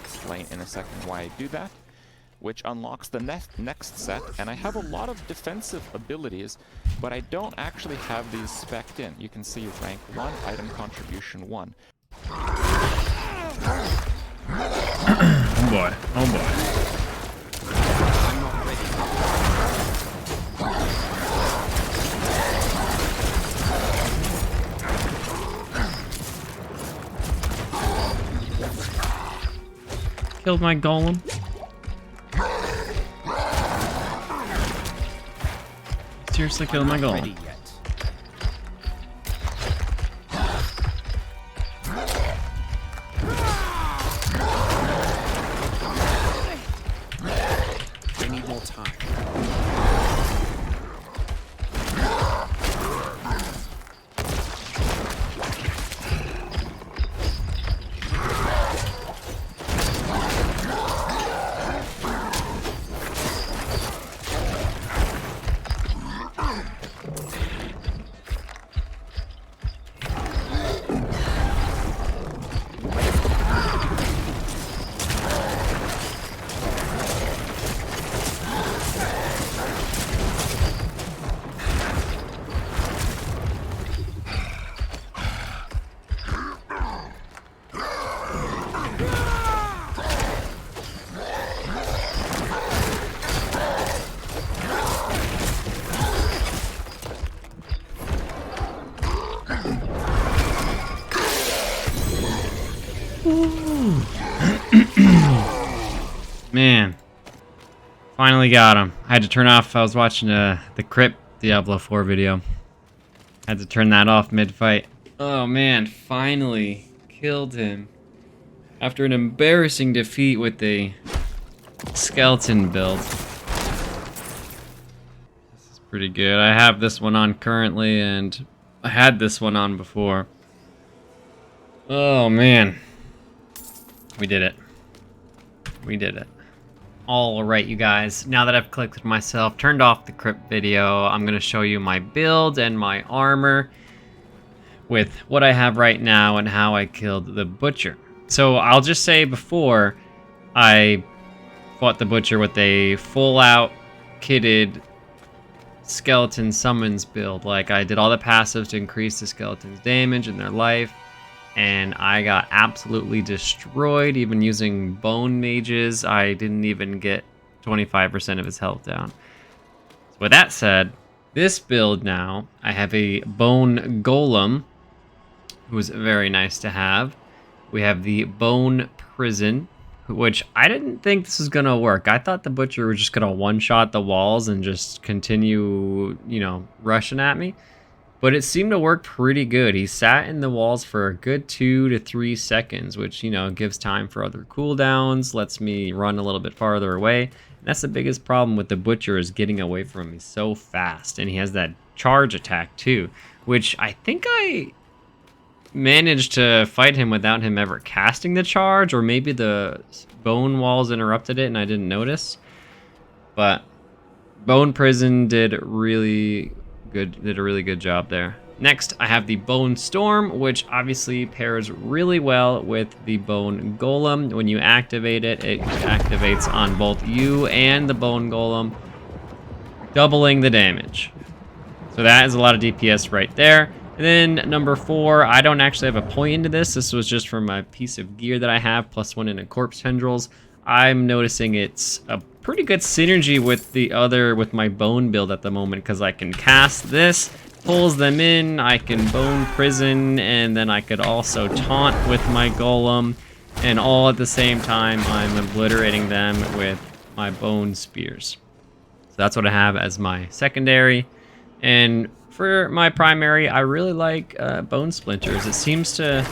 explain in a second why I do that, which unlocks the next set, and I have a lot of defensive abilities, but I don't actually have these spec'd in. You can see rank 1, item contribution 1. Oh boy, oh boy. I'm not ready. Killed my golem. Seriously killed my golem. Ready yet. I need more time. Man. Finally got him. I had to turn off. I was watching the Crypt Diablo 4 video. Had to turn that off mid-fight. Oh man, finally killed him. After an embarrassing defeat with the skeleton build. This is pretty good. I have this one on currently, and I had this one on before. Oh man. We did it. We did it. Alright, you guys. Now that I've clicked myself, turned off the crypt video, I'm going to show you my build and my armor with what I have right now and how I killed the butcher. So I'll just say before, I fought the butcher with a full-out kitted skeleton summons build. Like, I did all the passives to increase the skeleton's damage and their life, and I got absolutely destroyed. Even using bone mages, I didn't even get 25% of his health down. So with that said, this build now, I have a bone golem, who's very nice to have. We have the bone prison, which I didn't think this was gonna work. I thought the butcher was just gonna one-shot the walls and just continue, you know, rushing at me. But it seemed to work pretty good. He sat in the walls for a good 2 to 3 seconds, which, you know, gives time for other cooldowns, lets me run a little bit farther away. And that's the biggest problem with the butcher, is getting away from me so fast. And he has that charge attack too, which I think I managed to fight him without him ever casting the charge, or maybe the bone walls interrupted it and I didn't notice. But Bone Prison did a really good job there. Next, I have the Bone Storm, which obviously pairs really well with the Bone Golem. When you activate it, it activates on both you and the Bone Golem, doubling the damage. So that is a lot of DPS right there. And then number 4, I don't actually have a point into this. This was just from a piece of gear that I have, +1 in a corpse tendrils. I'm noticing it's a pretty good synergy with my bone build at the moment, because I can cast this, pulls them in, I can bone prison, and then I could also taunt with my golem, and all at the same time I'm obliterating them with my bone spears. So that's what I have as my secondary. And for my primary, I really like bone splinters. It seems to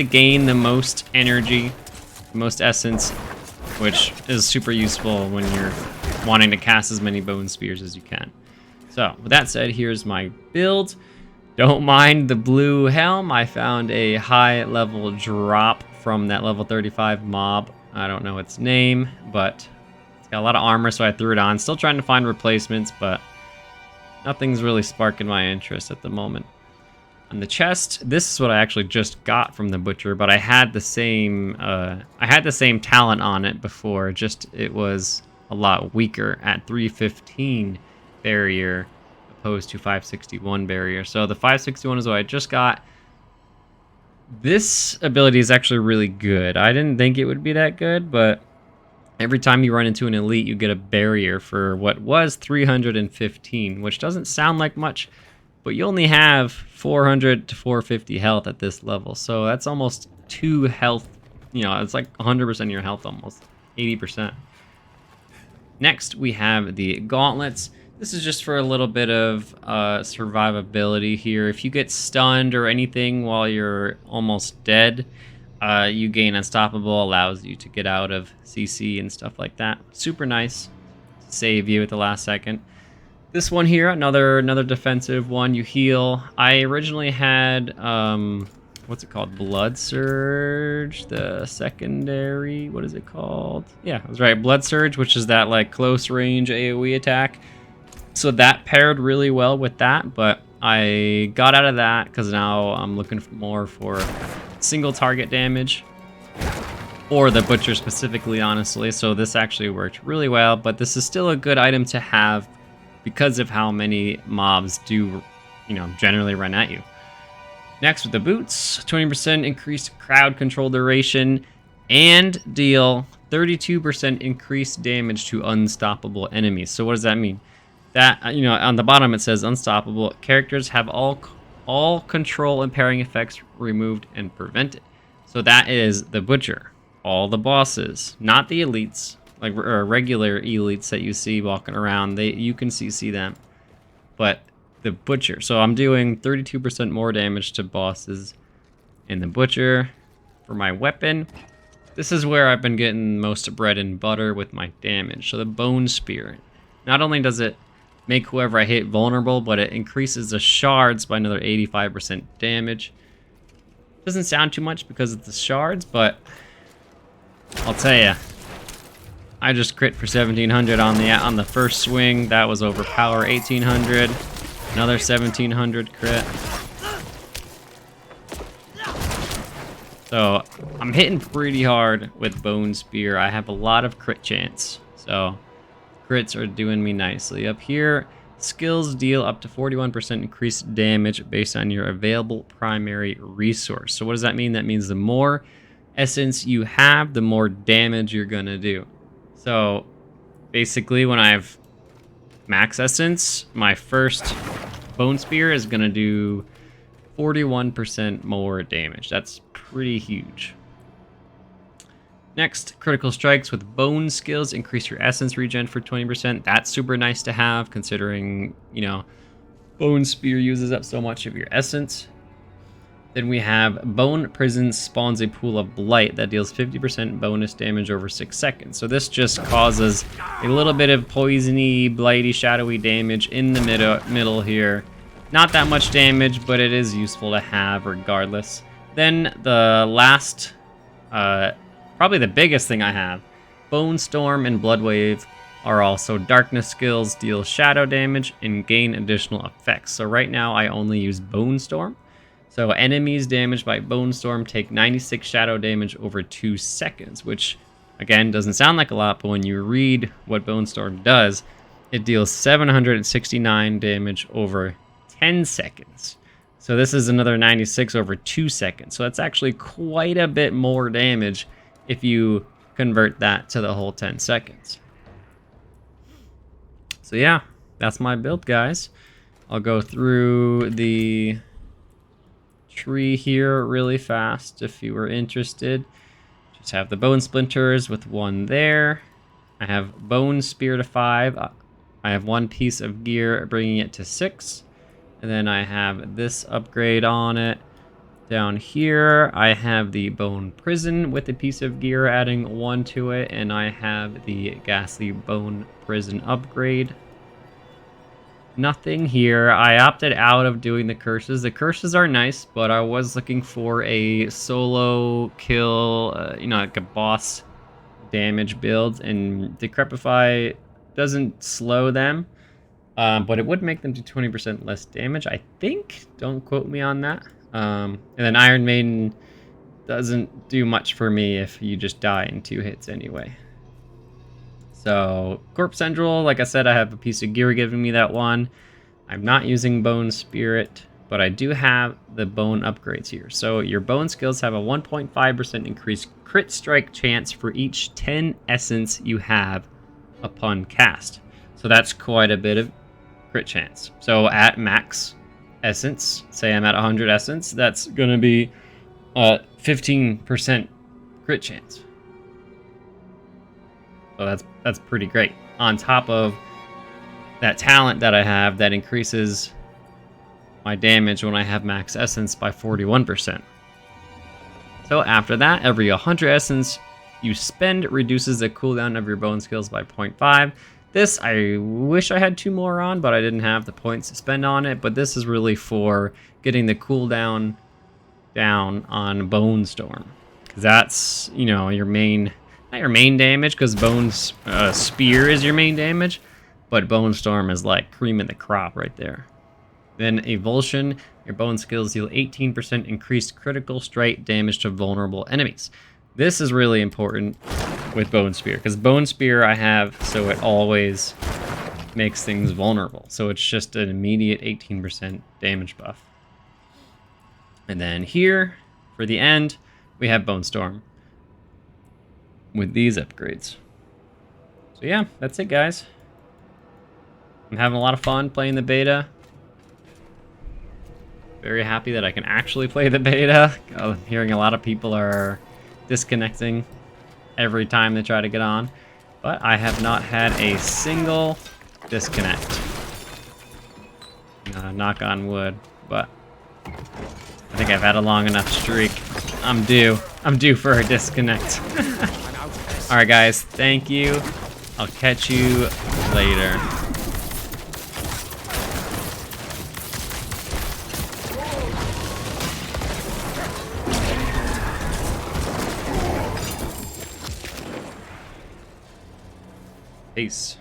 gain the most energy, most essence, which is super useful when you're wanting to cast as many bone spears as you can. So with that said, here's my build. Don't mind the blue helm. I found a high level drop from that level 35 mob. I don't know its name, but it's got a lot of armor, so I threw it on. Still trying to find replacements, but nothing's really sparking my interest at the moment. On the chest, this is what I actually just got from the butcher, but I had the same talent on it before, just it was a lot weaker at 315 barrier opposed to 561 barrier. So the 561 is what I just got. This ability is actually really good. I didn't think it would be that good, but every time you run into an elite, you get a barrier for what was 315, which doesn't sound like much, but you only have 400 to 450 health at this level. So that's almost 2 health. You know, it's like 100% of your health, almost 80%. Next, we have the gauntlets. This is just for a little bit of survivability here. If you get stunned or anything while you're almost dead, you gain unstoppable, allows you to get out of CC and stuff like that. Super nice. Save you at the last second. This one here, another defensive one. You heal. I originally had what's it called? Blood Surge, the secondary. What is it called? Yeah, I was right. Blood Surge, which is that like close range AoE attack. So that paired really well with that, but I got out of that because now I'm looking more for single target damage, or the butcher specifically, honestly. So this actually worked really well, but this is still a good item to have because of how many mobs do, you know, generally run at you. Next, with the boots, 20% increased crowd control duration and deal 32% increased damage to unstoppable enemies. So what does that mean? That, you know, on the bottom it says unstoppable. Characters have all control impairing effects removed and prevented. So that is the butcher. All the bosses, not the elites, like regular elites that you see walking around. You can CC them, but the butcher. So I'm doing 32% more damage to bosses in the butcher. For my weapon, this is where I've been getting most bread and butter with my damage. So the Bone Spear. Not only does it make whoever I hit vulnerable, but it increases the shards by another 85% damage. Doesn't sound too much because of the shards, but I'll tell ya, I just crit for 1700 on the first swing. That was overpower. 1800, another 1700 crit. So I'm hitting pretty hard with Bone Spear. I have a lot of crit chance, so crits are doing me nicely. Up here, skills deal up to 41% increased damage based on your available primary resource. So what does that mean? That means the more essence you have, the more damage you're gonna do. So basically, when I have max essence, my first Bone Spear is gonna do 41% more damage. That's pretty huge. Next, critical strikes with bone skills increase your essence regen for 20%. That's super nice to have, considering, you know, Bone Spear uses up so much of your essence. Then we have Bone Prison spawns a pool of blight that deals 50% bonus damage over 6 seconds. So this just causes a little bit of poisony, blighty, shadowy damage in the middle here. Not that much damage, but it is useful to have regardless. Then the last, probably the biggest thing I have, Bone Storm and Blood Wave are also darkness skills, deal shadow damage, and gain additional effects. So right now I only use Bone Storm. So enemies damaged by Bone Storm take 96 shadow damage over 2 seconds, which again doesn't sound like a lot, but when you read what Bone Storm does, it deals 769 damage over 10 seconds. So this is another 96 over 2 seconds. So that's actually quite a bit more damage if you convert that to the whole 10 seconds. So yeah, that's my build, guys. I'll go through the tree here really fast if you were interested. Just have the bone splinters with 1 there. I have Bone Spear to 5. I have 1 piece of gear bringing it to 6. And then I have this upgrade on it. Down here, I have the Bone Prison with a piece of gear adding 1 to it. And I have the Ghastly Bone Prison upgrade. Nothing here. I opted out of doing the curses. The curses are nice, but I was looking for a solo kill, you know, like a boss damage build, and Decrepify doesn't slow them. But it would make them do 20% less damage, I think. Don't quote me on that. And then Iron Maiden doesn't do much for me if you just die in 2 hits anyway. So, Corpse Central, like I said, I have a piece of gear giving me that one. I'm not using Bone Spirit, but I do have the bone upgrades here. So your bone skills have a 1.5% increased crit strike chance for each 10 essence you have upon cast. So that's quite a bit of crit chance. So at max essence, say I'm at 100 essence, that's going to be 15% crit chance. So that's pretty great. On top of that talent that I have that increases my damage when I have max essence by 41%. So after that, every 100 essence you spend reduces the cooldown of your bone skills by 0.5. This, I wish I had 2 more on, but I didn't have the points to spend on it. But this is really for getting the cooldown down on Bone Storm. Because that's, you know, your main, not your main damage, because Bone Spear is your main damage. But Bone Storm is like cream of the crop right there. Then Avulsion, your bone skills deal 18% increased critical strike damage to vulnerable enemies. This is really important with Bone Spear, because Bone Spear I have so it always makes things vulnerable. So it's just an immediate 18% damage buff. And then here, for the end, we have Bone Storm with these upgrades. So yeah, that's it, guys. I'm having a lot of fun playing the beta. Very happy that I can actually play the beta. I'm hearing a lot of people are disconnecting every time they try to get on. But I have not had a single disconnect. Knock on wood. But I think I've had a long enough streak. I'm due for a disconnect. Alright guys, thank you. I'll catch you later. Peace.